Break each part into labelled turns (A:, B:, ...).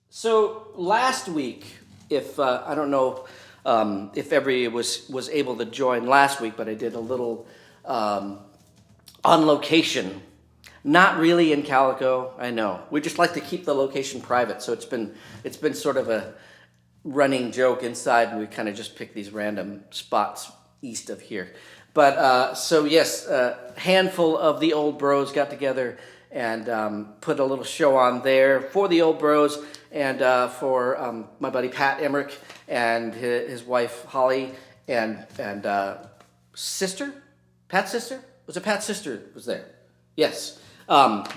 A: So last week, if I don't know if everybody was able to join last week, but I did a little um, on location. Not really in Calico, I know. We just like to keep the location private, so it's been sort of a running joke inside, and we kind of just pick these random spots east of here. But so yes, a handful of the old bros got together and put a little show on there for the old bros and for my buddy Pat Emmerich and his wife Holly and sister, Pat's sister, was it Pat's sister was there? Yes,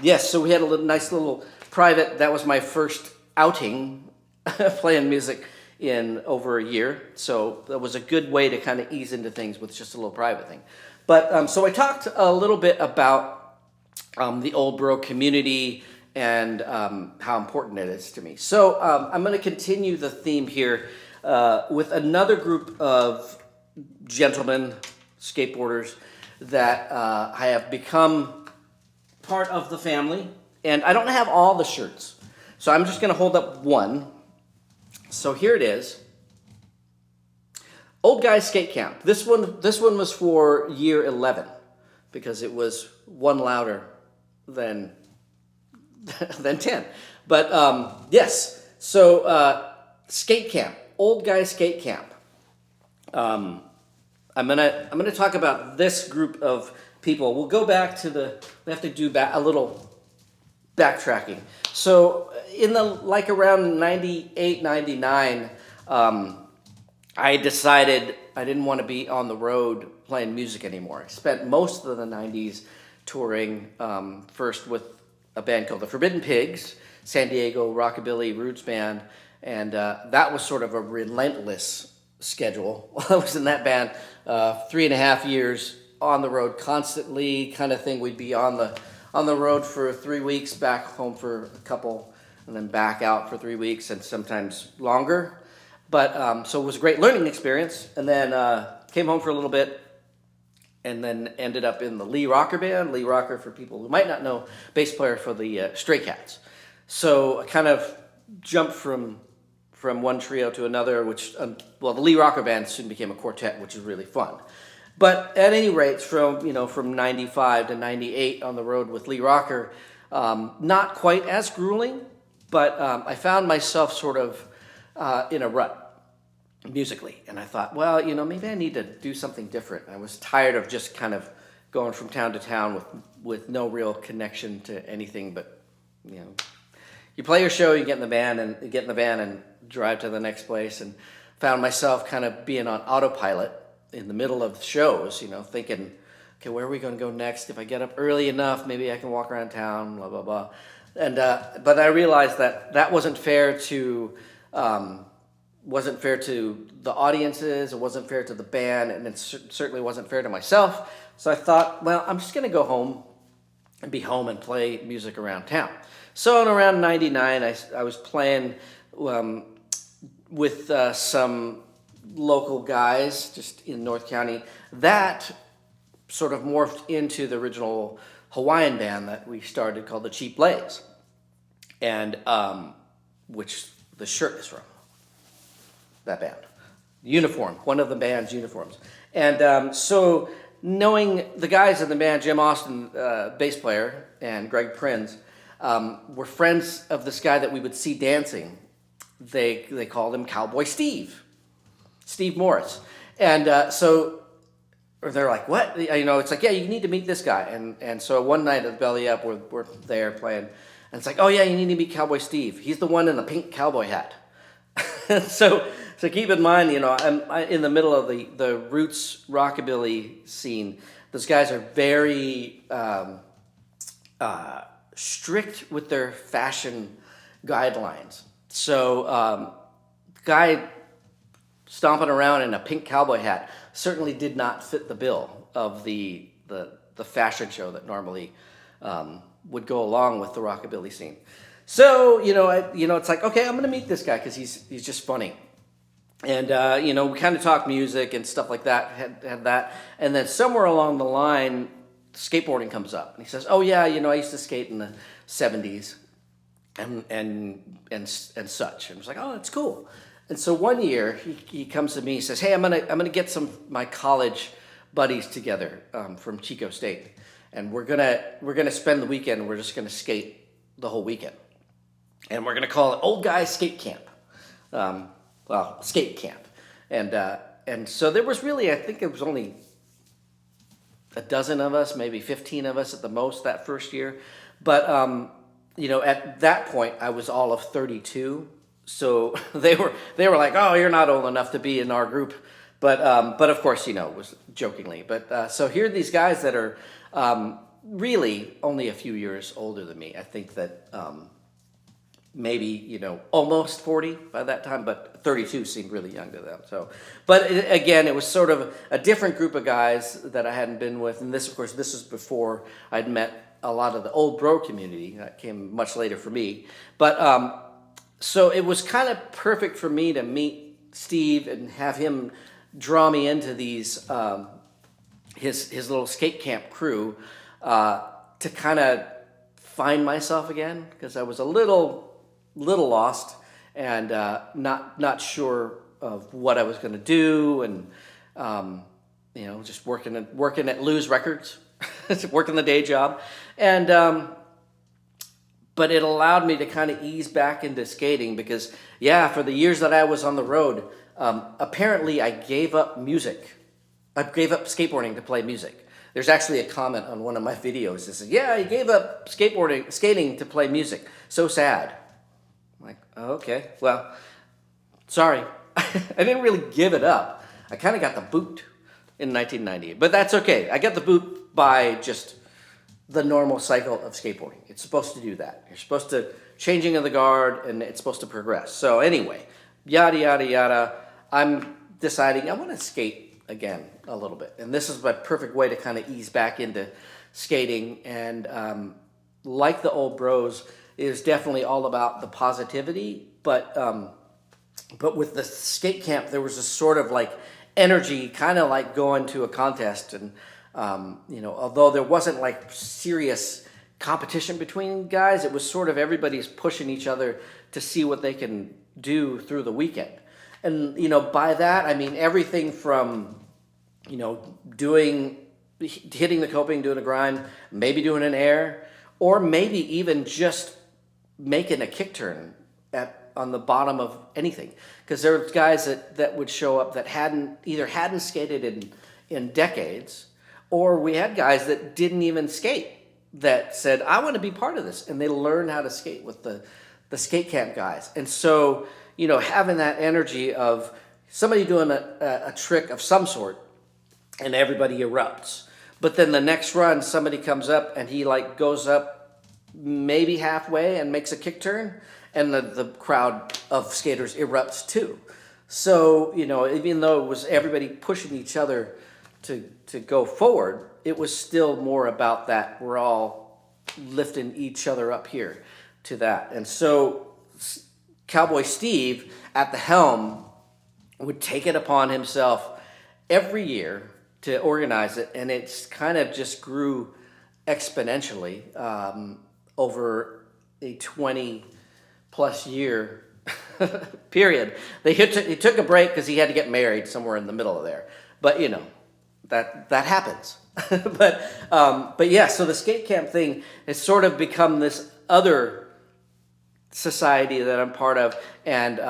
A: yes. So we had a nice little private. That was my first outing playing music in over a year. So that was a good way to kind of ease into things with just a little private thing. But so I talked a little bit about the old bro community and how important it is to me. So I'm going to continue the theme here with another group of gentlemen, skateboarders, that I have become part of the family. And I don't have all the shirts. So I'm just going to hold up one. So here it is. Old Guys Skate Camp. This one was for year 11 because it was one louder than than 10. But yes, so skate camp, Old Guys Skate Camp. I'm gonna talk about this group of people. We'll go back to we have to do a little backtracking. So in the around 98, 99, I decided I didn't want to be on the road playing music anymore. I spent most of the 90s touring, first with a band called the Forbidden Pigs, San Diego rockabilly roots band, and that was sort of a relentless schedule. I was in that band 3.5 years on the road constantly, kind of thing. We'd be on the road for 3 weeks, back home for a couple, and then back out for 3 weeks, and sometimes longer. But so it was a great learning experience. And then came home for a little bit, and then ended up in the Lee Rocker band. Lee Rocker, for people who might not know, bass player for the Stray Cats. So I kind of jumped from one trio to another, which the Lee Rocker band soon became a quartet, which is really fun. But at any rate, from 95 to 98 on the road with Lee Rocker, not quite as grueling, but I found myself sort of in a rut musically. And I thought, well, maybe I need to do something different. I was tired of just kind of going from town to town with no real connection to anything but, you play your show, you get in the van and drive to the next place, and found myself kind of being on autopilot in the middle of shows, thinking, okay, where are we going to go next? If I get up early enough, maybe I can walk around town, blah, blah, blah. And but I realized that wasn't fair to the audiences, it wasn't fair to the band, and it certainly wasn't fair to myself. So I thought, well, I'm just going to go home and be home and play music around town. So in around 99, I was playing with some local guys just in North County. That sort of morphed into the original Hawaiian band that we started called the Cheap Lays, and which the shirt is from, that band. Uniform, one of the band's uniforms. And so knowing the guys in the band, Jim Austin, bass player, and Greg Prinz, were friends of this guy that we would see dancing. They called him Cowboy Steve Morris. And so they're like, what? It's like, yeah, you need to meet this guy. And so one night at Belly Up, we're there playing. And it's like, oh yeah, you need to meet Cowboy Steve. He's the one in the pink cowboy hat. So keep in mind, I'm in the middle of the roots rockabilly scene. Those guys are very strict with their fashion guidelines. So guy stomping around in a pink cowboy hat certainly did not fit the bill of the fashion show that normally would go along with the rockabilly scene. So it's like, okay, I'm gonna meet this guy because he's just funny, and we kind of talk music and stuff like that. Had that, and then somewhere along the line, skateboarding comes up, and he says, oh yeah, I used to skate in the '70s. and such. And I was like, oh, that's cool. And so one year he comes to me, he says, hey, I'm gonna get some of my college buddies together from Chico State, and we're gonna spend the weekend. We're just gonna skate the whole weekend, and we're gonna call it Old Guy Skate Camp. Skate camp, and so there was really, I think it was only a dozen of us, maybe 15 of us at the most that first year, but at that point I was all of 32, so they were like, oh, you're not old enough to be in our group, but of course, it was jokingly, but so here are these guys that are really only a few years older than me. I think that maybe almost 40 by that time, but 32 seemed really young to them. So, but again, it was sort of a different group of guys that I hadn't been with, and this, of course, this was before I'd met a lot of the old bro community. That came much later for me, but so it was kind of perfect for me to meet Steve and have him draw me into these his little skate camp crew to kind of find myself again, because I was a little lost and not sure of what I was going to do, and just working at Lou's Records, working the day job, and but it allowed me to kind of ease back into skating, because for the years that I was on the road, apparently I gave up music. I gave up skateboarding to play music. There's actually a comment on one of my videos that says, "Yeah, I gave up skating to play music. So sad." I'm like, oh, okay, well, sorry. I didn't really give it up. I kind of got the boot in 1990, but that's okay. I got the boot by just the normal cycle of skateboarding. It's supposed to do that. You're supposed to changing of the guard, and it's supposed to progress. So anyway, yada, yada, yada. I'm deciding I want to skate again a little bit. And this is my perfect way to kind of ease back into skating. And like the old bros, it is definitely all about the positivity. But with the skate camp, there was a sort of like energy, kind of like going to a contest. And, although there wasn't like serious competition between guys, it was sort of everybody's pushing each other to see what they can do through the weekend. And, by that, I mean everything from, hitting the coping, doing a grind, maybe doing an air, or maybe even just making a kick turn on the bottom of anything. Because there were guys that would show up that hadn't skated in decades, or we had guys that didn't even skate that said, I want to be part of this. And they learned how to skate with the skate camp guys. And so, having that energy of somebody doing a trick of some sort and everybody erupts. But then the next run, somebody comes up and he like goes up maybe halfway and makes a kick turn, and the crowd of skaters erupts too. So, even though it was everybody pushing each other to go forward, it was still more about that. We're all lifting each other up here to that. And so Cowboy Steve at the helm would take it upon himself every year to organize it, and it's kind of just grew exponentially over a 20-plus year period. He took a break because he had to get married somewhere in the middle of there, but that happens. but yeah, so the skate camp thing has sort of become this other society that I'm part of, and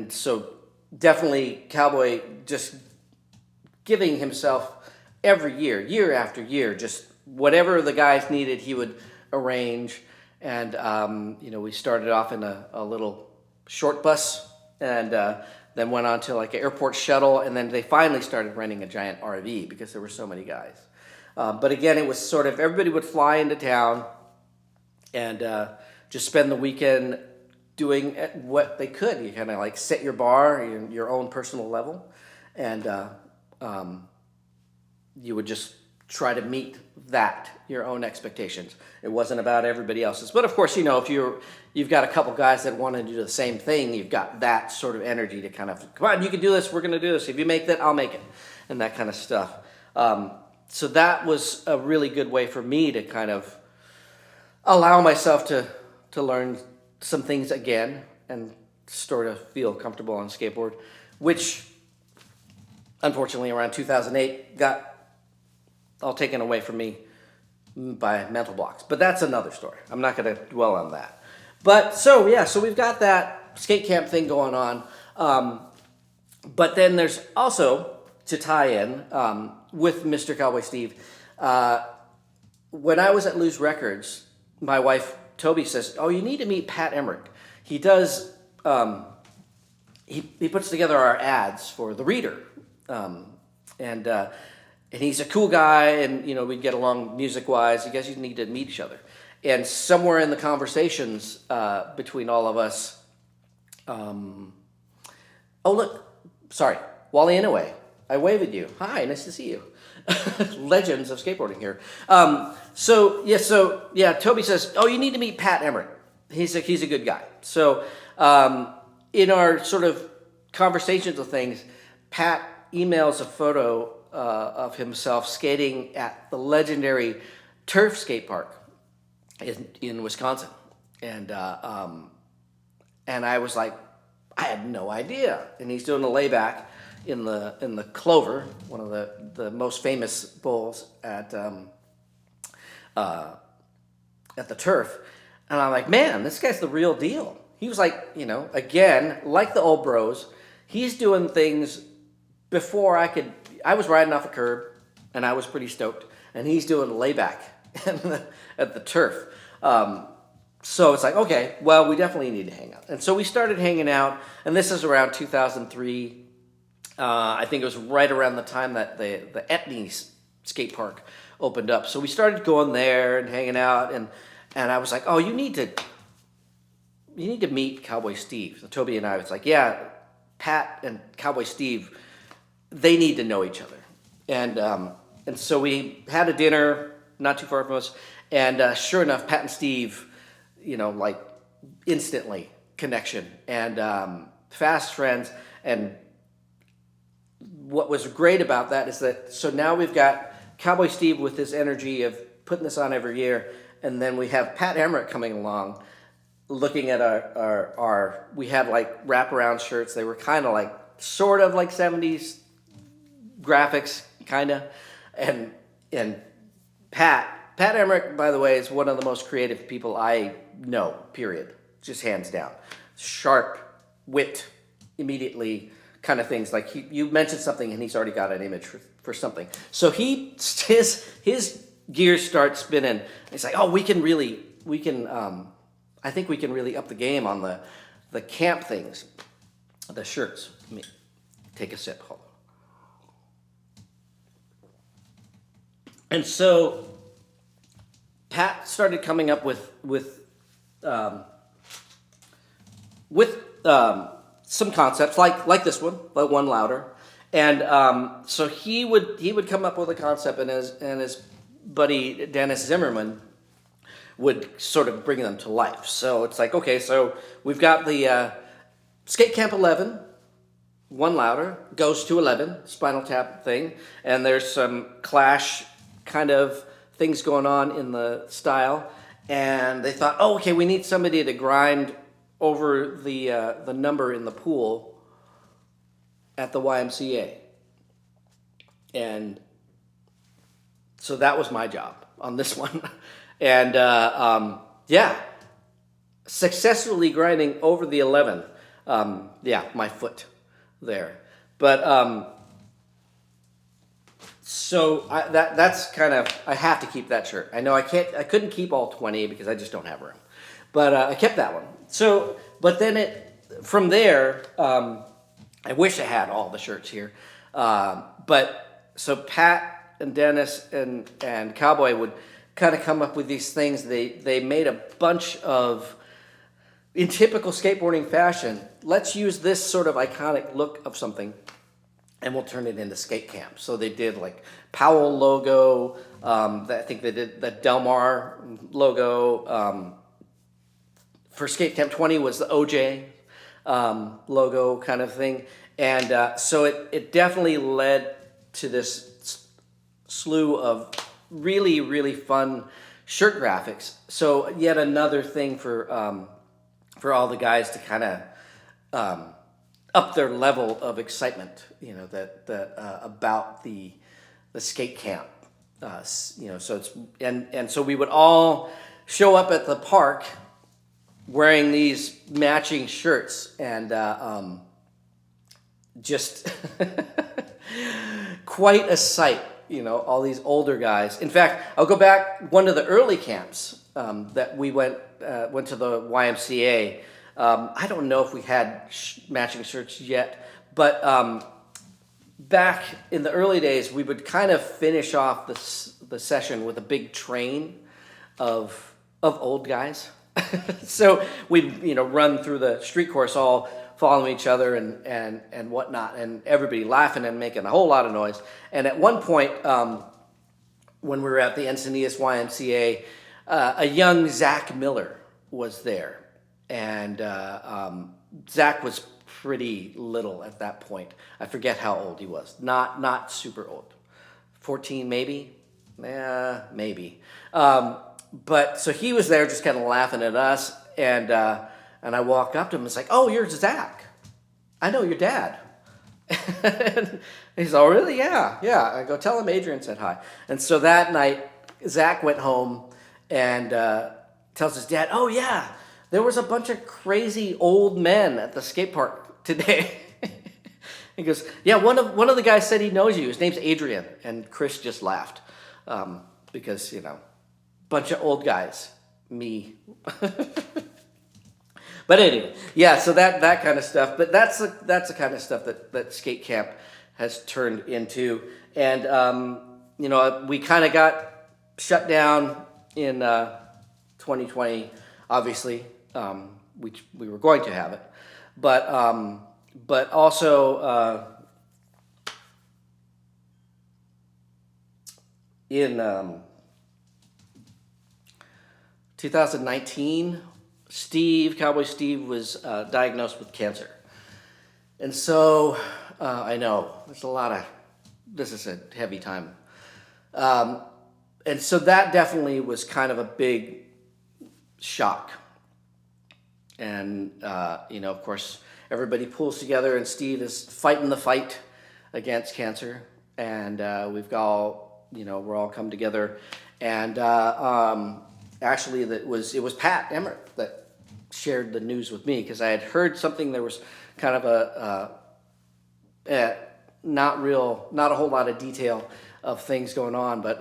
A: so definitely Cowboy just giving himself every year after year, just whatever the guys needed, he would arrange. And we started off in a little short bus, and then went on to like an airport shuttle, and then they finally started renting a giant RV because there were so many guys. But again, it was sort of everybody would fly into town and just spend the weekend doing what they could. You kind of like set your bar, your own personal level, and you would just try to meet your own expectations. It wasn't about everybody else's. But of course, if you've got a couple guys that want to do the same thing, you've got that sort of energy to kind of, come on, you can do this, we're going to do this. If you make that, I'll make it, and that kind of stuff. So that was a really good way for me to kind of allow myself to learn some things again and sort of feel comfortable on skateboard, which unfortunately around 2008 got all taken away from me by mental blocks. But that's another story. I'm not going to dwell on that. But so yeah, so we've got that skate camp thing going on. But then there's also, to tie in with Mr. Cowboy Steve, when I was at Lose Records, my wife Toby says, "Oh, you need to meet Pat Emmerich. He does. He puts together our ads for the Reader, and he's a cool guy, and we get along music wise. You guys need to meet each other." And somewhere in the conversations between all of us, oh look, sorry, Wally Inouye, I wave at you. Hi, nice to see you. Legends of skateboarding here. So Toby says, "Oh, you need to meet Pat Emmerich. He's a good guy." So in our sort of conversations of things, Pat emails a photo of himself skating at the legendary Turf Skate Park in Wisconsin, and I was like, I had no idea. And he's doing a layback in the Clover, one of the most famous bowls at the Turf, and I'm like, man, this guy's the real deal. He was like, again, like the old bros, he's doing things before I could. I was riding off a curb, and I was pretty stoked, and he's doing a layback at the Turf. So it's like, okay, well, we definitely need to hang out. And so we started hanging out, and this is around 2003. I think it was right around the time that the Etne skate park opened up. So we started going there and hanging out, and I was like, oh, you need to meet Cowboy Steve. So Toby and I was like, yeah, Pat and Cowboy Steve, they need to know each other. And so we had a dinner not too far from us, and sure enough, Pat and Steve, like instantly connection and fast friends. And what was great about that is that, so now we've got Cowboy Steve with his energy of putting this on every year, and then we have Pat Emmerich coming along, looking at our we had like wraparound shirts. They were kind of like, sort of like 70s graphics, kind of, and Pat Emmerich, by the way, is one of the most creative people I know, period. Just hands down. Sharp wit, immediately kind of things. Like you mentioned something and he's already got an image for something. So his gears start spinning. It's like, oh, I think we can really up the game on the camp things, the shirts. Let me take a sip. Hold on. And so Pat started coming up with some concepts like this one, but one louder. And so he would come up with a concept, and his buddy Dennis Zimmerman would sort of bring them to life. So it's like, okay, so we've got the Skate Camp 11, one louder, goes to 11, Spinal Tap thing, and there's some Clash kind of things going on in the style, and they thought, oh, okay, we need somebody to grind over the number in the pool at the YMCA. And so that was my job on this one. And successfully grinding over the 11. My foot there. But so that's kind of, I have to keep that shirt. I know I couldn't keep all 20 because I just don't have room. But I kept that one. So, but then from there, I wish I had all the shirts here. But so Pat and Dennis and Cowboy would kind of come up with these things. They made a bunch of, in typical skateboarding fashion, let's use this sort of iconic look of something and we'll turn it into skate camp. So they did like Powell logo. I think they did the Del Mar logo. For Skate Camp 20 was the OJ logo kind of thing. And so it definitely led to this slew of really, really fun shirt graphics. So yet another thing for all the guys to kind of up their level of excitement, that about the skate camp. So it's and so we would all show up at the park wearing these matching shirts and just quite a sight. All these older guys. In fact, I'll go back one of the early camps that we went to the YMCA. I don't know if we had matching shirts yet, but back in the early days, we would kind of finish off the session with a big train of old guys. So we'd run through the street course all following each other and whatnot, and everybody laughing and making a whole lot of noise. And at one point, when we were at the Encinitas YMCA, a young Zach Miller was there. And Zach was pretty little at that point. I forget how old he was. Not super old. 14 maybe? Yeah, maybe. But so he was there just kind of laughing at us, and I walk up to him. It's like, "Oh, you're Zach. I know your dad." And he's, "Oh, really? Yeah. I go, "Tell him Adrian said hi." And so that night, Zach went home and tells his dad, "Oh, yeah, there was a bunch of crazy old men at the skate park today." He goes, "Yeah, one of the guys said he knows you. His name's Adrian." And Chris just laughed because, bunch of old guys, me. But anyway, yeah, so that kind of stuff. But that's the kind of stuff that skate camp has turned into. And, we kind of got shut down in 2020, obviously. We were going to have it. But also in 2019, Cowboy Steve was diagnosed with cancer. And so, I know, this is a heavy time. And so that definitely was kind of a big shock. And, of course, everybody pulls together, and Steve is fighting the fight against cancer. And we're all come together. And actually, it was Pat Emmert that shared the news with me, because I had heard something. There was kind of not a whole lot of detail of things going on, but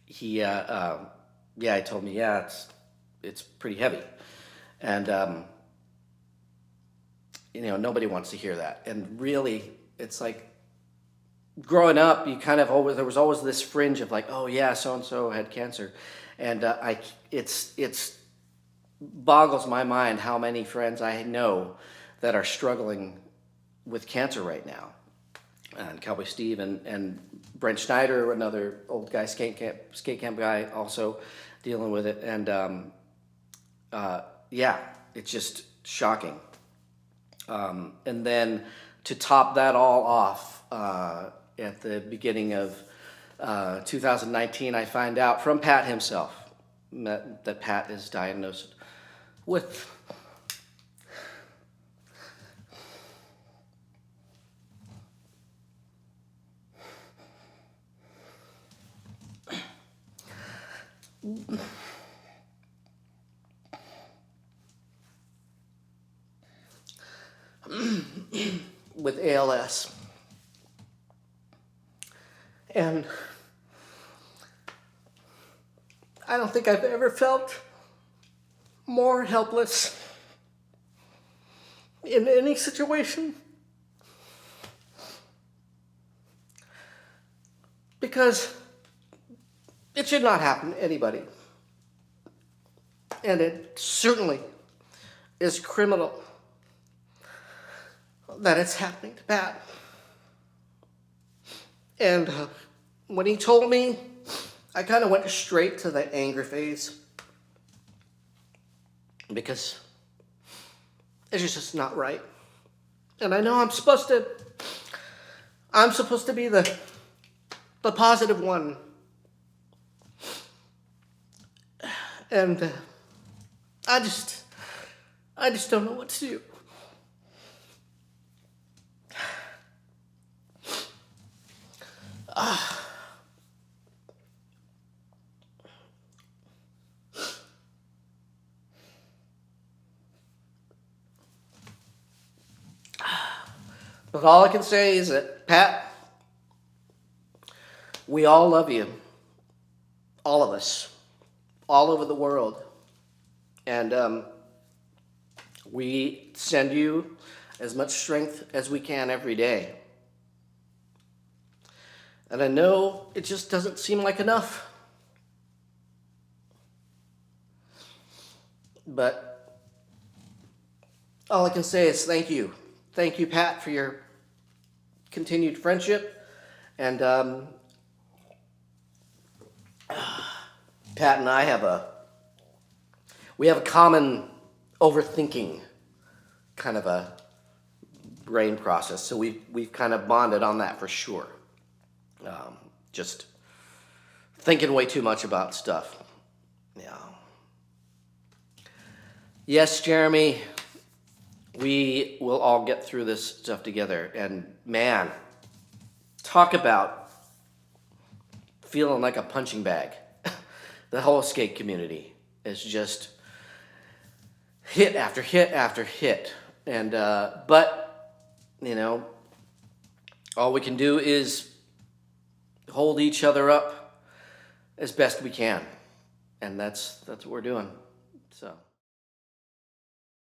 A: he told me, it's pretty heavy, and nobody wants to hear that. And really, it's like, growing up, you kind of there was always this fringe of like, oh yeah, so and so had cancer, and it's boggles my mind how many friends I know that are struggling with cancer right now. And Cowboy Steve and Brent Schneider, another old guy, skate camp guy, also dealing with it. And it's just shocking. And then to top that all off, at the beginning of 2019, I find out from Pat himself that Pat is diagnosed with with ALS. And I don't think I've ever felt more helpless in any situation, because it should not happen to anybody. And it certainly is criminal that it's happening to Pat. And when he told me, I kind of went straight to the anger phase, because it's just not right. And I know I'm supposed to be the positive one. And I just don't know what to do. But all I can say is that, Pat, we all love you. All of us. All over the world. And we send you as much strength as we can every day. And I know it just doesn't seem like enough. But all I can say is thank you. Thank you, Pat, for your continued friendship. And Pat and I have a common overthinking kind of a brain process. So we've kind of bonded on that for sure. Just thinking way too much about stuff. Yeah. Yes, Jeremy, we will all get through this stuff together. And man, talk about feeling like a punching bag. The whole skate community is just hit after hit after hit. And but you know, all we can do is hold each other up as best we can, and that's what we're doing. So.